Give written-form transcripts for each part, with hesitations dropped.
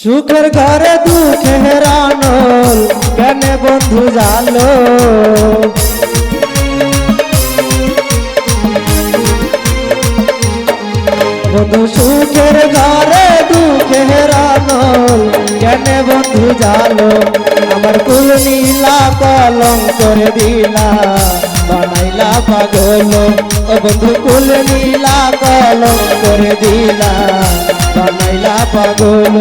সুখের ঘরে দুঃখের আনল কেন বন্ধু জালো বন্ধু সুখের ঘরে দুঃখের আনল কেন বন্ধু জালো আমার কুল নীলা কলম করে দিলা বানাইলা পাগল ও বন্ধু কুল নীলা কলম করে দিলা বানাইলা পাগল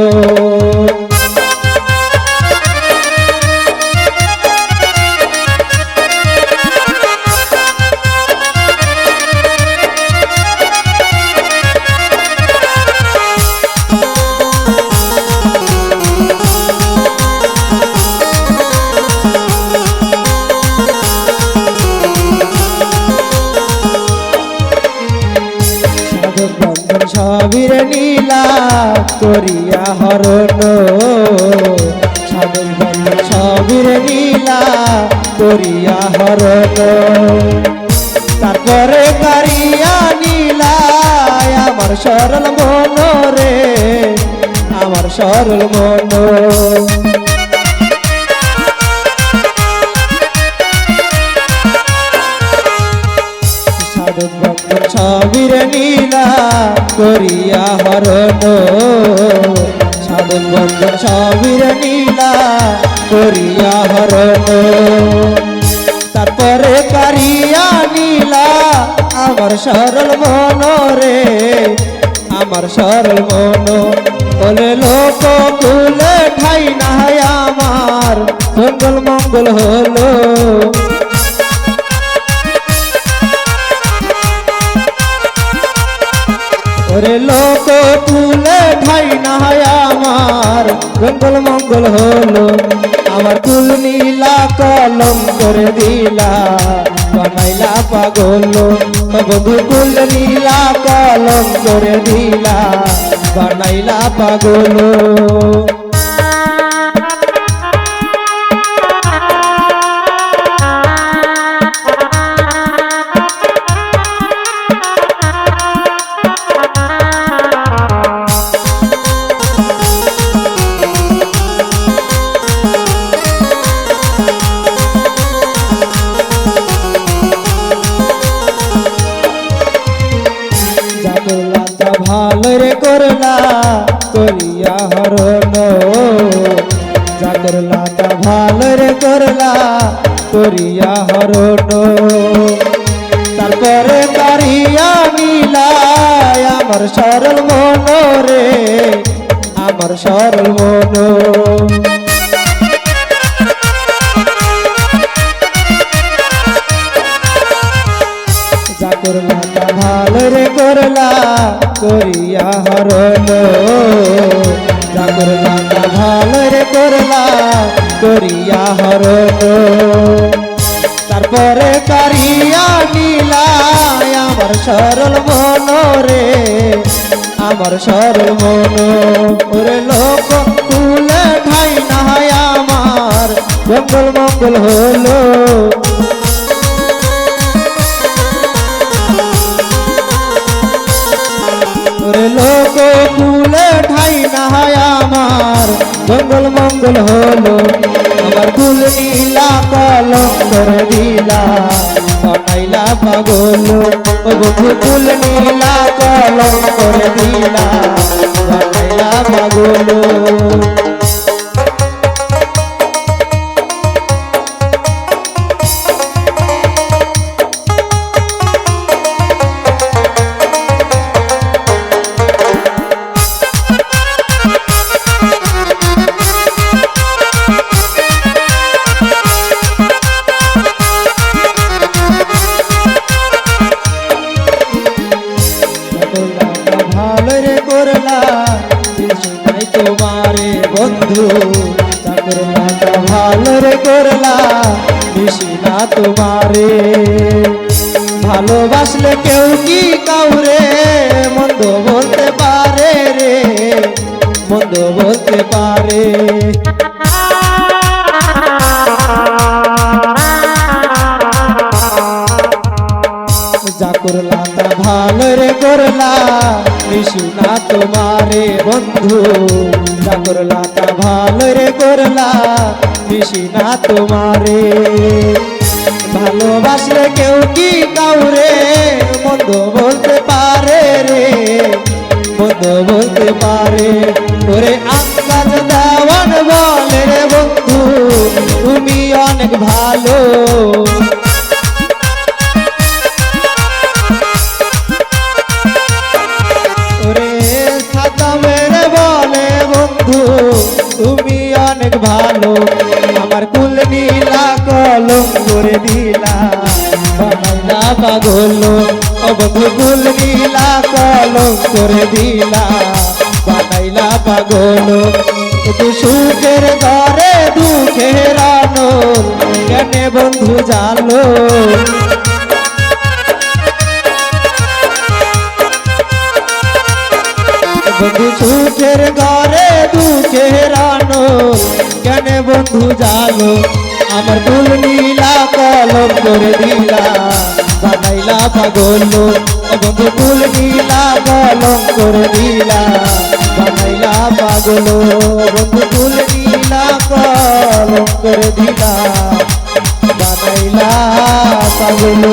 সবির নীলা করিয়া হরণ সাধন বন্ধন সবির নীলা করিয়া হরণ তারপরে কারিয়া নীলা আমার সরল মন রে আমার সরল মন সবির নীলা করিয়া হরণ সাধন বন্ধন সবির নীলা করিয়া হরণ তারপরে কারিয়া নীলা আমার সরল মন রে আমার সরল মন বলে লোক কুলে ঠাই না আমার মঙ্গল মঙ্গল হলো ওরে লোক কুলে ঠাই না আমার মঙ্গল মঙ্গল হলো আমার কুল নীলা কলম করে দিলা বানাইলা পাগল বন্ধু কুল নীলা কলম করে দিলা বানাইলা পাগল ভালো রে করলা করিয়া হরণ যা করলা তা ভালো রে করলা করিয়া হরণ তারপরে কারিয়া নীলা আমার সরল মন রে আমার সরল মন যা করলা তা ভালো রে করলা করিয়া হরণ যা করলা তা ভালো রে করলা করিয়া হরণ তারপরে কারিয়া নীলা আমার সরল মন রে আমার সরল মন ওরে লোক কুলে ঠাই না আমার মঙ্গল মঙ্গল হলো লোক কুলে ঠাই না আমার মঙ্গল মঙ্গল হলো আমার কুল নীলা কলম করে দিলা বানাইলা পাগল ও বন্ধু কুল নীলা কলম করে দিলা বানাইলা পাগল ভালো রে করলা নাই তোমারে বন্ধু তা করলা তা ভালো রে করলা বেশি না তোমারে ভালোবাসলে কেউ কি কাউরে মন্দ বলতে পারে রে মন্দ বলতে পারে যা করলা তা ভালো রে করলা করলা মিশি না তোমারে বন্ধু যা করলা তা ভালো রে করলা মিশি না তোমারে ভালোবাসলে কেউ কি কাউরে মন্দ বলতে পারে রে মন্দ বলতে পারে ওরে আঙ্গাজ দেওয়ান বলে রে বন্ধু তুমি অনেক ভালো ওরে ছাতা মেরে বলে বন্ধু তুমি অনেক ভালো আমার কুল নীলা কলম করে দিলা বানাইলা পাগল ও বন্ধু কুল নীলা কলম করে দিলা বানাইলা পাগল তু সুখের ঘরে দুঃখের আনল কেনে বন্ধু জানো বন্ধু সুখের ঘরে দুঃখের আনল কেনে বন্ধু জানো আমার ফুল নীলা কলম করে দিলা বানাইলা পাগল বন্ধু ফুল নীলা কলম করে দিলা বানাইলা পাগল বন্ধু ফুল নীলা কলম করে দিলা বানাইলা পাগল